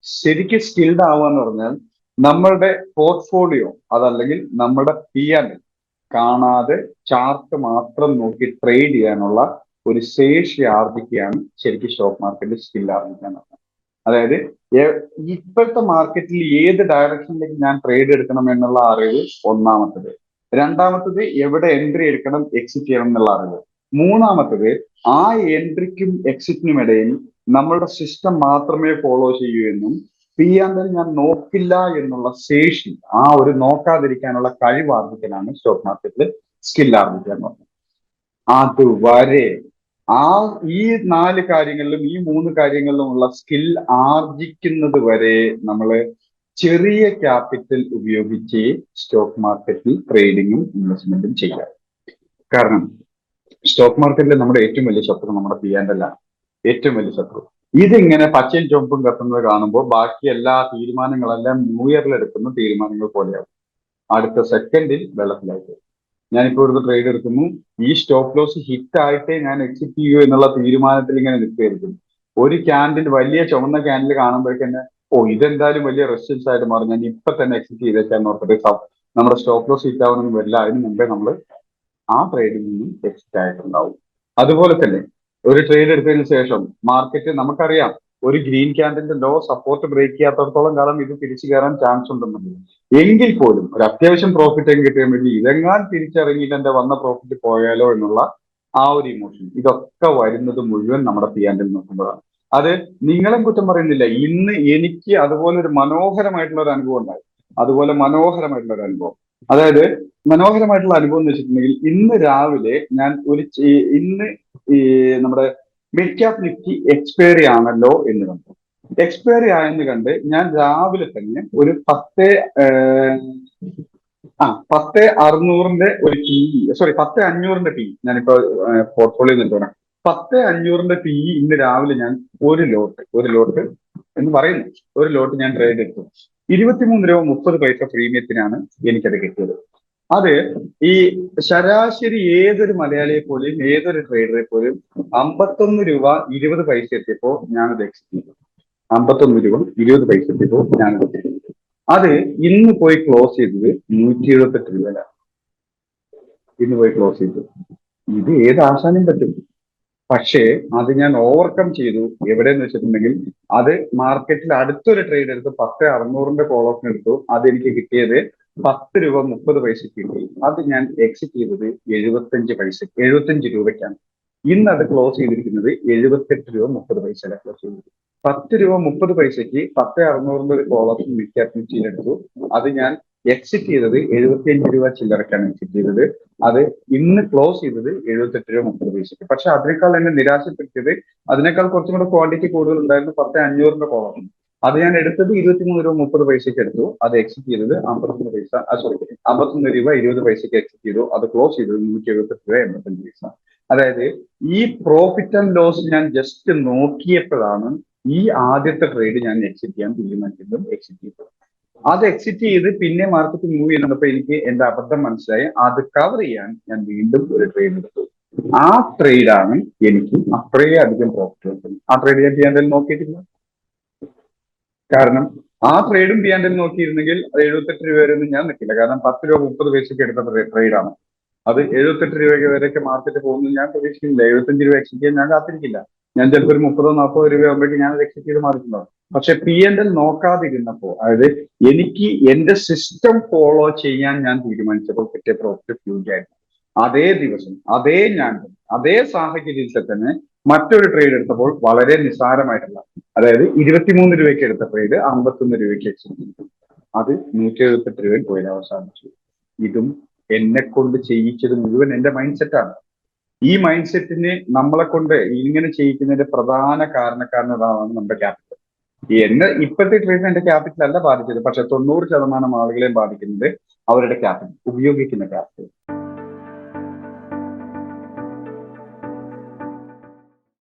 ശരിക്കും സ്കിൽഡ് ആവുക എന്ന് പറഞ്ഞാൽ നമ്മളുടെ പോർട്ട്ഫോളിയോ അതല്ലെങ്കിൽ നമ്മുടെ പി ആൻഡ് കാണാതെ ചാർട്ട് മാത്രം നോക്കി ട്രേഡ് ചെയ്യാനുള്ള ഒരു ശേഷി ആർജിക്കുകയാണ് ശരിക്കും സ്റ്റോക്ക് മാർക്കറ്റിൽ സ്കിൽ ആർജിക്കുക എന്ന് പറഞ്ഞാൽ. അതായത് ഇപ്പോഴത്തെ മാർക്കറ്റിൽ ഏത് ഡയറക്ഷനിലേക്ക് ഞാൻ ട്രേഡ് എടുക്കണം എന്നുള്ള അറിവ് ഒന്നാമത്തത്. രണ്ടാമത്തത് എവിടെ എൻട്രി എടുക്കണം എക്സിറ്റ് ചെയ്യണം എന്നുള്ള അറിവ്. മൂന്നാമത്തത് ആ എൻട്രിക്കും എക്സിറ്റിനും ഇടയിൽ നമ്മളുടെ സിസ്റ്റം മാത്രമേ ഫോളോ ചെയ്യൂ എന്നും പി ആൻഡ് എൽ ഞാൻ നോക്കില്ല എന്നുള്ള ശേഷി, ആ ഒരു നോക്കാതിരിക്കാനുള്ള കഴിവ് ആർജിക്കലാണ് സ്റ്റോക്ക് മാർക്കറ്റിൽ സ്കിൽ ആർജിക്കുക എന്ന് പറഞ്ഞത്. അതുവരെ ഈ 4 കാര്യങ്ങളിലും ഈ 3 കാര്യങ്ങളിലുമുള്ള സ്കിൽ ആർജിക്കുന്നത് വരെ നമ്മൾ ചെറിയ ക്യാപിറ്റൽ ഉപയോഗിച്ച് സ്റ്റോക്ക് മാർക്കറ്റിൽ ട്രേഡിങ്ങും ഇൻവെസ്റ്റ്മെന്റും ചെയ്യാം. കാരണം സ്റ്റോക്ക് മാർക്കറ്റിൽ നമ്മുടെ ഏറ്റവും വലിയ ശത്രു നമ്മുടെ പി ആൻഡ് എൽ ആണ്. ഏറ്റവും വലിയ ശത്രു. ഇതിങ്ങനെ പച്ചയും ചുവപ്പും കത്തുന്നത് കാണുമ്പോൾ ബാക്കി എല്ലാ തീരുമാനങ്ങളെല്ലാം ന്യൂ ഇയറിൽ എടുക്കുന്ന തീരുമാനങ്ങൾ പോലെയാവും. അടുത്ത സെക്കൻഡിൽ വെള്ളത്തിലായിട്ട് ഞാനിപ്പോ ഒരു ട്രേഡ് എടുക്കുന്നു, ഈ സ്റ്റോപ്പ് ലോസ് ഹിറ്റ് ആയിട്ടേ ഞാൻ എക്സിറ്റ് ചെയ്യൂ എന്നുള്ള തീരുമാനത്തിൽ ഇങ്ങനെ നിൽക്കുകയായിരിക്കും. ഒരു ക്യാൻഡിൽ, വലിയ ചുവന്ന ക്യാൻഡിൽ കാണുമ്പോഴേക്കന്നെ ഇതെന്തായാലും വലിയ റെസിസ്റ്റൻസ് ആയിട്ട് മാറും, ഞാൻ ഇപ്പൊ തന്നെ എക്സിറ്റ് ചെയ്തേക്കാന്ന് ഓർത്തിട്ട് നമ്മുടെ സ്റ്റോപ്പ് ലോസ് ഹിറ്റ് ആവുന്നൊന്നും വരില്ല, അതിന് മുമ്പേ നമ്മൾ ആ ട്രേഡിൽ നിന്നും എക്സിറ്റ് ആയിട്ടുണ്ടാവും. അതുപോലെ തന്നെ ഒരു ട്രേഡ് എടുത്തതിന് ശേഷം മാർക്കറ്റ് നമുക്കറിയാം ഒരു ഗ്രീൻ ക്യാൻഡിന്റെ ലോ സപ്പോർട്ട് ബ്രേക്ക് ചെയ്യാത്തടത്തോളം കാലം ഇത് തിരിച്ചു കയറാൻ ചാൻസ് ഉണ്ടെന്നുള്ളത്. എങ്കിൽ പോലും ഒരു അത്യാവശ്യം പ്രോഫിറ്റ് കിട്ടാൻ വേണ്ടി ഇതെങ്ങാൻ തിരിച്ചിറങ്ങിയിട്ട് എന്റെ വന്ന പ്രോഫിറ്റ് പോയാലോ എന്നുള്ള ആ ഒരു ഇമോഷൻ, ഇതൊക്കെ വരുന്നത് മുഴുവൻ നമ്മുടെ പി ആൻഡ് എൽ നോക്കുമ്പോഴാണ്. അത് നിങ്ങളും കുറ്റം പറയുന്നില്ല. ഇന്ന് എനിക്ക് അതുപോലെ ഒരു മനോഹരമായിട്ടുള്ള ഒരു അനുഭവം ഉണ്ടായി. അതുപോലെ മനോഹരമായിട്ടുള്ള ഒരു അനുഭവം, അതായത് മനോഹരമായിട്ടുള്ള അനുഭവം എന്ന് വെച്ചിട്ടുണ്ടെങ്കിൽ ഇന്ന് രാവിലെ ഞാൻ ഇന്ന് ഈ നമ്മുടെ മിഡ് ക്യാപ് നിഫ്റ്റി എക്സ്പയറി ആണല്ലോ എന്ന് കണ്ടു. എക്സ്പയറി ആയെന്ന് കണ്ട് ഞാൻ രാവിലെ തന്നെ ഒരു 10,600 ഒരു സോറി 10,500 PE ഞാനിപ്പോ പോർട്ട്ഫോളിയോ നിൽക്കണം. 10,500 PE ഇന്ന് രാവിലെ ഞാൻ ഒരു ലോട്ട് എന്ന് പറയുന്നു, ഒരു ലോട്ട് ഞാൻ ട്രേഡ് എടുത്തു. 23 രൂപ 30 പൈസ പ്രീമിയത്തിനാണ് എനിക്കത് കിട്ടിയത്. അത് ഈ ശരാശരി ഏതൊരു മലയാളിയെ പോലും ഏതൊരു ട്രേഡറെ പോലും 51 രൂപ 20 പൈസ എത്തിയപ്പോ ഞാനത് എക്സിറ്റ് ചെയ്തു. 51 രൂപ 20 പൈസ എത്തിയപ്പോ ഞാനത് എക്സിറ്റ് ചെയ്തു. അത് ഇന്ന് പോയി ക്ലോസ് ചെയ്തത് 178 രൂപയിലാണ്. ഇന്ന് പോയി ക്ലോസ് ചെയ്തു. ഇത് ഏത് ആശാനും പറ്റും. പക്ഷേ അത് ഞാൻ ഓവർകം ചെയ്തു. എവിടെയെന്ന് വെച്ചിട്ടുണ്ടെങ്കിൽ അത് മാർക്കറ്റിൽ അടുത്തൊരു ട്രേഡ് എടുത്ത് 10,600 കോൾ ഓപ്ഷൻ എടുത്തു. അത് എനിക്ക് കിട്ടിയത് 10 രൂപ 30 പൈസക്ക് കിട്ടി. അത് ഞാൻ എക്സിറ്റ് ചെയ്തത് 75 രൂപയ്ക്കാണ്. ഇന്ന് അത് ക്ലോസ് ചെയ്തിരിക്കുന്നത് 78 രൂപ 30 പൈസയിലാണ് ക്ലോസ് ചെയ്തത്. 10 രൂപ 30 പൈസക്ക് 10,600 ഒരു കോൾ ഓപ്ഷൻ മിഡ് ക്യാപ് നിഫ്റ്റിയിൽ എടുത്തു. അത് ഞാൻ എക്സിറ്റ് ചെയ്തത് 75 രൂപ ചില്ലറക്കാണ് എക്സിറ്റ് ചെയ്തത്. അത് ഇന്ന് ക്ലോസ് ചെയ്തത് 78 രൂപ 30 പൈസക്ക്. പക്ഷെ അതിനേക്കാൾ എന്നെ നിരാശപ്പെടുത്തിയത്, അതിനേക്കാൾ കുറച്ചും കൂടെ ക്വാണ്ടിറ്റി കൂടുതൽ ഉണ്ടായിരുന്നു 10,500 കോൾ ഓപ്ഷൻ. അത് ഞാൻ എടുത്തത് 23 രൂപ 30 പൈസക്ക് എടുത്തു. അത് എക്സിറ്റ് ചെയ്തത് 51 രൂപ 20 പൈസക്ക് എക്സിറ്റ് ചെയ്തു. അത് ക്ലോസ് ചെയ്തത് 178 രൂപ 85 പൈസ. അതായത് ഈ പ്രോഫിറ്റ് ആൻഡ് ലോസ് ഞാൻ ജസ്റ്റ് നോക്കിയപ്പോഴാണ് ഈ ആദ്യത്തെ ട്രേഡ് ഞാൻ എക്സിറ്റ് ചെയ്യാൻ തീരുമാനിച്ചതും എക്സിറ്റ് ചെയ്തത്. അത് എക്സിറ്റ് ചെയ്ത് പിന്നെ മാർക്കറ്റ് മൂവ് ചെയ്യുന്നപ്പോ എനിക്ക് എന്റെ അബദ്ധം മനസ്സിലായി. അത് കവർ ചെയ്യാൻ ഞാൻ വീണ്ടും ഒരു ട്രേഡ് എടുത്തു. ആ ട്രേഡാണ് എനിക്ക് അത്രയധികം പ്രോഫിറ്റ് കിട്ടുന്നത്. ആ ട്രേഡ് ഞാൻ ചെയ്യാൻ നോക്കിയിട്ടില്ല. കാരണം ആ ട്രേഡും ചെയ്യാൻ നോക്കിയിരുന്നെങ്കിൽ അത് 78 രൂപ വരെ ഒന്നും ഞാൻ നിൽക്കില്ല. കാരണം 10 രൂപ 30 പൈസക്ക് എടുത്ത ട്രേഡാണ്. അത് 78 രൂപയ്ക്ക് വരെയൊക്കെ മാർക്കറ്റ് പോകുന്നത് ഞാൻ പ്രതീക്ഷിക്കുന്നില്ല. 75 രൂപ എക്സിറ്റ് ചെയ്യാൻ ഞാൻ കാത്തിരിക്കില്ല. ഞാൻ ചിലപ്പോൾ ഒരു 30-40 രൂപ ആകുമ്പോഴേക്കും ഞാൻ അത് എക്സിറ്റ് ചെയ്ത് മാറിയിട്ടുണ്ടാവും. പക്ഷെ പി ആൻഡ് എൽ നോക്കാതിരുന്നപ്പോ, അതായത് എനിക്ക് എന്റെ സിസ്റ്റം ഫോളോ ചെയ്യാൻ ഞാൻ തീരുമാനിച്ചപ്പോൾ കിട്ടിയ പ്രോഫിറ്റ് ഹ്യൂജ് ആയിരുന്നു. അതേ ദിവസം അതേ സാഹചര്യത്തിൽ തന്നെ മറ്റൊരു ട്രേഡ് എടുത്തപ്പോൾ വളരെ നിസ്സാരമായിട്ടുള്ള, അതായത് 23 രൂപയ്ക്ക് എടുത്ത ട്രേഡ് 51 രൂപയ്ക്ക് എക്സിറ്റ് ചെയ്തു. അത് 178 രൂപയിൽ പോയി അവസാനിച്ചു. ഇതും എന്നെ കൊണ്ട് ചെയ്യിച്ചത് മുഴുവൻ എന്റെ മൈൻഡ് സെറ്റാണ്. ഈ മൈൻഡ് സെറ്റിന് നമ്മളെ കൊണ്ട് ഇങ്ങനെ ചെയ്യിക്കുന്നതിന്റെ പ്രധാന കാരണക്കാരനാണ് നമ്മുടെ ക്യാപിറ്റൽ. ഇപ്പോഴത്തെ ട്രേഡിന് എന്റെ ക്യാപിറ്റൽ അല്ല ബാധിച്ചത്. പക്ഷെ 90% ആളുകളെയും ബാധിക്കുന്നത് അവരുടെ ക്യാപിറ്റൽ, ഉപയോഗിക്കുന്ന ക്യാപിറ്റൽ.